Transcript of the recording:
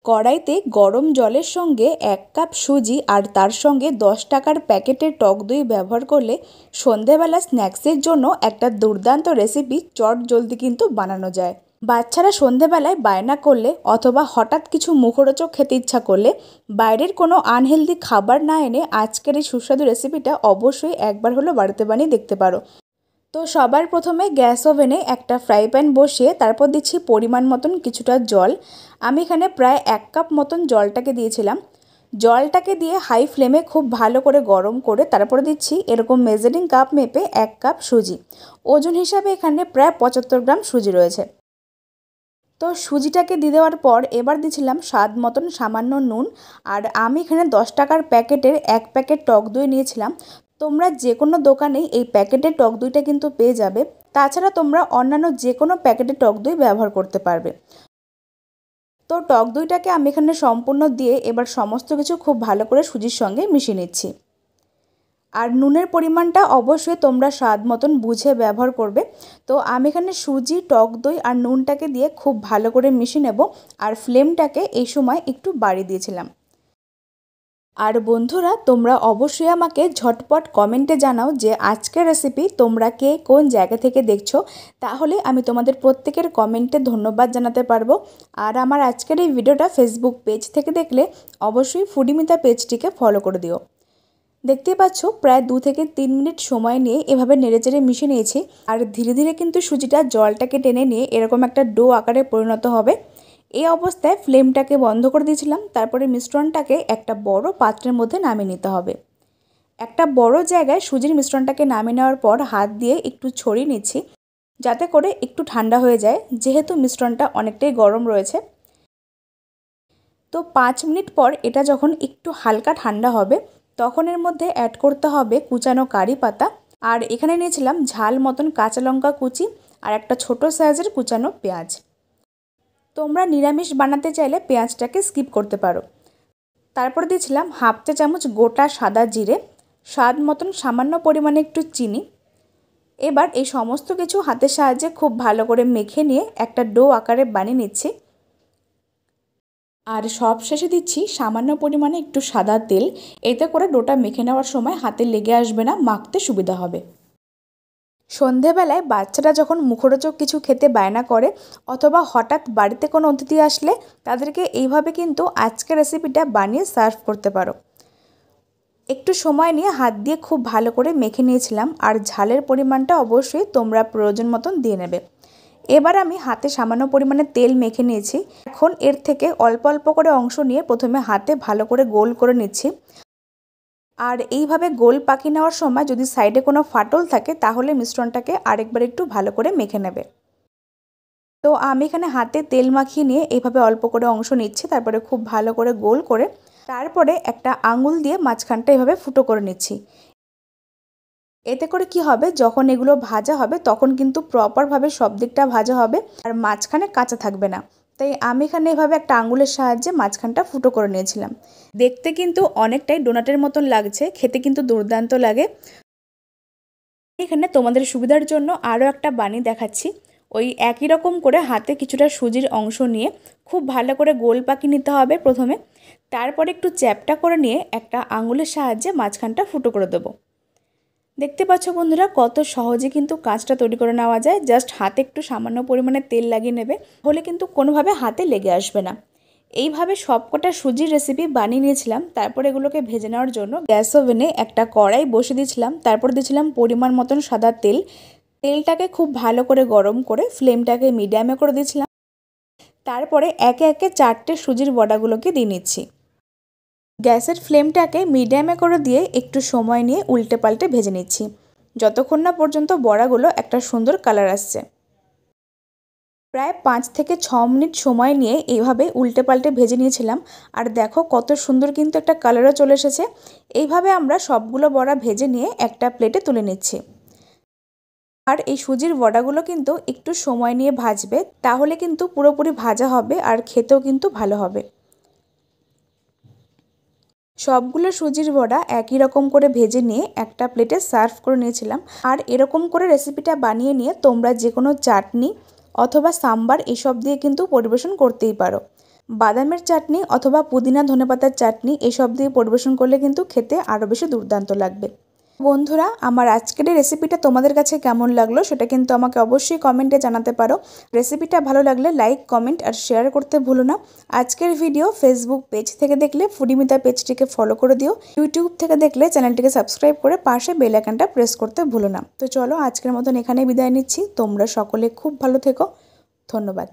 কড়াইতে গরম জলের সঙ্গে 1 কাপ সুজি আর তার সঙ্গে 10 টাকার প্যাকেটের টক দই ব্যবহার করলে সন্ধেবেলা স্ন্যাক্সের জন্য একটা দুর্দান্ত রেসিপি চটজলদি কিন্তু বানানো যায়। বাচ্চারা সন্ধেবেলায় বায়না করলে অথবা হঠাৎ কিছু মুখরোচক খেতে ইচ্ছা করলে বাইরের কোনো আনহেলদি খাবার না এনে আজকের এই সুস্বাদু রেসিপিটা অবশ্যই একবার হলো বাড়িতে বানিয়ে দেখতে পারো। তো সবার প্রথমে গ্যাস ওভেনে একটা ফ্রাই প্যান বসিয়ে তারপর দিচ্ছি পরিমাণ মতন কিছুটা জল। আমি এখানে প্রায় 1 কাপ মতন জলটাকে দিয়েছিলাম। জলটাকে দিয়ে হাই ফ্লেমে খুব ভালো করে গরম করে তারপরে দিচ্ছি এরকম মেজারিং কাপ মেপে 1 কাপ সুজি। ওজন হিসাবে এখানে প্রায় 75 গ্রাম সুজি রয়েছে। তো সুজিটাকে দিয়ে দেওয়ার পর এবার দিয়েছিলাম স্বাদ মতন সামান্য নুন। আর আমি এখানে 10 টাকার প্যাকেটের 1 প্যাকেট টক দই নিয়েছিলাম। তোমরা যে কোনো দোকানেই এই প্যাকেটের টক দইটা কিন্তু পেয়ে যাবে। তাছাড়া তোমরা অন্যান্য যে কোনো প্যাকেটের টক দই ব্যবহার করতে পারবে। তো টক দইটাকে আমি এখানে সম্পূর্ণ দিয়ে এবার সমস্ত কিছু খুব ভালো করে সুজির সঙ্গে মিশিয়ে নিচ্ছি। আর নুনের পরিমাণটা অবশ্যই তোমরা স্বাদ মতন বুঝে ব্যবহার করবে। তো আমি এখানে সুজি, টক দই আর নুনটাকে দিয়ে খুব ভালো করে মিশিয়ে নেব। আর ফ্লেমটাকে এই সময় একটু বাড়িয়ে দিয়েছিলাম। আর বন্ধুরা, তোমরা অবশ্যই আমাকে ঝটপট কমেন্টে জানাও যে আজকের রেসিপি তোমরা কে কোন জায়গা থেকে দেখছো, তাহলে আমি তোমাদের প্রত্যেকের কমেন্টে ধন্যবাদ জানাতে পারবো। আর আমার আজকের এই ভিডিওটা ফেসবুক পেজ থেকে দেখলে অবশ্যই ফুডিমিতা পেজটিকে ফলো করে দিও। দেখতেই পাচ্ছ প্রায় 2 থেকে 3 মিনিট সময় নিয়ে এভাবে নেড়েচেড়ে মিশিয়ে নিয়েছি। আর ধীরে ধীরে কিন্তু সুজিটা জলটাকে টেনে নিয়ে এরকম একটা ডো আকারে পরিণত হবে। এই অবস্থায় ফ্লেমটাকে বন্ধ করে দিয়েছিলাম। তারপরে মিশ্রণটাকে একটা বড় পাত্রের মধ্যে নামিয়ে নিতে হবে। একটা বড় জায়গায় সুজির মিশ্রণটাকে নামিয়ে নেওয়ার পর হাত দিয়ে একটু ছড়িয়ে নিচ্ছি, যাতে করে একটু ঠান্ডা হয়ে যায়, যেহেতু মিশ্রণটা অনেকটাই গরম রয়েছে। তো 5 মিনিট পর এটা যখন একটু হালকা ঠান্ডা হবে তখন এর মধ্যে অ্যাড করতে হবে কুচানো কারি পাতা। আর এখানে নিয়েছিলাম ঝাল মতন কাঁচা লঙ্কা কুচি আর একটা ছোট সাইজের কুচানো পেঁয়াজ। তোমরা নিরামিষ বানাতে চাইলে পেঁয়াজটাকে স্কিপ করতে পারো। তারপর দিয়েছিলাম হাফ চা চামচ গোটা সাদা জিরে, স্বাদ মতন সামান্য পরিমাণে একটু চিনি। এবার এই সমস্ত কিছু হাতের সাহায্যে খুব ভালো করে মেখে নিয়ে একটা ডো আকারে বানিয়ে নিচ্ছি। আর সব শেষে দিচ্ছি সামান্য পরিমাণে একটু সাদা তেল। এতে করে ডোটা মেখে নেওয়ার সময় হাতে লেগে আসবে না, মাখতে সুবিধা হবে। সন্ধেবেলায় বাচ্চারা যখন মুখরোচক কিছু খেতে বায়না করে অথবা হঠাৎ বাড়িতে কোনো অতিথি আসলে তাদেরকে এইভাবে কিন্তু আজকের রেসিপিটা বানিয়ে সার্ভ করতে পারো। একটু সময় নিয়ে হাত দিয়ে খুব ভালো করে মেখে নিয়েছিলাম। আর ঝালের পরিমাণটা অবশ্যই তোমরা প্রয়োজন মতন দিয়ে নেবে। এবার আমি হাতে সামান্য পরিমাণে তেল মেখে নিয়েছি। এখন এর থেকে অল্প অল্প করে অংশ নিয়ে প্রথমে হাতে ভালো করে গোল করে নিচ্ছি। আর এইভাবে গোল পাকিয়ে নেওয়ার সময় যদি সাইডে কোনো ফাটল থাকে তাহলে মিশ্রণটাকে আরেকবার একটু ভালো করে মেখে নেবে। তো আমি এখানে হাতে তেল মাখিয়ে নিয়ে এইভাবে অল্প করে অংশ নিচ্ছি, তারপরে খুব ভালো করে গোল করে তারপরে একটা আঙুল দিয়ে মাঝখানটা এভাবে ফুটো করে নিচ্ছি। এতে করে কি হবে, যখন এগুলো ভাজা হবে তখন কিন্তু প্রপারভাবে সব দিকটা ভাজা হবে আর মাঝখানে কাঁচা থাকবে না। তাই আমি এখানে এভাবে একটা আঙুলের সাহায্যে মাঝখানটা ফুটো করে নিয়েছিলাম। দেখতে কিন্তু অনেকটাই ডোনাটের মতন লাগছে, খেতে কিন্তু দুর্দান্ত লাগে। এখানে তোমাদের সুবিধার জন্য আরও একটা বানিয়ে দেখাচ্ছি। ওই একই রকম করে হাতে কিছুটা সুজির অংশ নিয়ে খুব ভালো করে গোল পাকিয়ে নিতে হবে প্রথমে। তারপরে একটু চ্যাপটা করে নিয়ে একটা আঙুলের সাহায্যে মাঝখানটা ফুটো করে দেবো। দেখতে পাচ্ছ বন্ধুরা, কত সহজে কিন্তু কাজটা তৈরি করে নেওয়া যায়। জাস্ট হাতে একটু সামান্য পরিমাণে তেল লাগিয়ে নেবে, হলে কিন্তু কোনোভাবে হাতে লেগে আসবে না। এইভাবে সবকটা সুজির রেসিপি বানিয়ে নিয়েছিলাম। তারপর এগুলোকে ভেজে নেওয়ার জন্য গ্যাস ওভেনে একটা কড়াই বসিয়ে দিয়েছিলাম। তারপর দিয়েছিলাম পরিমাণ মতন সাদা তেল। তেলটাকে খুব ভালো করে গরম করে ফ্লেমটাকে মিডিয়ামে করে দিয়েছিলাম। তারপরে একে একে 4টে সুজির বড়াগুলোকে দিয়ে নিচ্ছি। গ্যাসের ফ্লেমটাকে মিডিয়ামে করে দিয়ে একটু সময় নিয়ে উল্টে পাল্টে ভেজে নিচ্ছি, যতক্ষণ না পর্যন্ত বড়াগুলো একটা সুন্দর কালার আসছে। প্রায় 5 থেকে 6 মিনিট সময় নিয়ে এইভাবে উল্টে পাল্টে ভেজে নিয়েছিলাম। আর দেখো কত সুন্দর কিন্তু একটা কালারও চলে এসেছে। এইভাবে আমরা সবগুলো বড়া ভেজে নিয়ে একটা প্লেটে তুলে নিচ্ছি। আর এই সুজির বড়াগুলো কিন্তু একটু সময় নিয়ে ভাজবে, তাহলে কিন্তু পুরোপুরি ভাজা হবে আর খেতেও কিন্তু ভালো হবে। সবগুলো সুজির বড়া একই রকম করে ভেজে নিয়ে একটা প্লেটে সার্ভ করে নিয়েছিলাম। আর এরকম করে রেসিপিটা বানিয়ে নিয়ে তোমরা যে কোনো চাটনি অথবা সাম্বার এসব দিয়ে কিন্তু পরিবেশন করতেই পারো। বাদামের চাটনি অথবা পুদিনা ধনেপাতার চাটনি এসব দিয়ে পরিবেশন করলে কিন্তু খেতে আরও বেশি দুর্দান্ত লাগবে। বন্ধুরা, আমার আজকের এই রেসিপিটা তোমাদের কাছে কেমন লাগলো সেটা কিন্তু আমাকে অবশ্যই কমেন্টে জানাতে পারো। রেসিপিটা ভালো লাগলে লাইক, কমেন্ট আর শেয়ার করতে ভুলো না। আজকের ভিডিও ফেসবুক পেজ থেকে দেখলে ফুডিমিতা পেজটিকে ফলো করে দিও। ইউটিউব থেকে দেখলে চ্যানেলটিকে সাবস্ক্রাইব করে পাশে বেল আইকনটা প্রেস করতে ভুলো না। তো চলো আজকের মতন এখানে বিদায় নিচ্ছি। তোমরা সকলে খুব ভালো থেকো। ধন্যবাদ।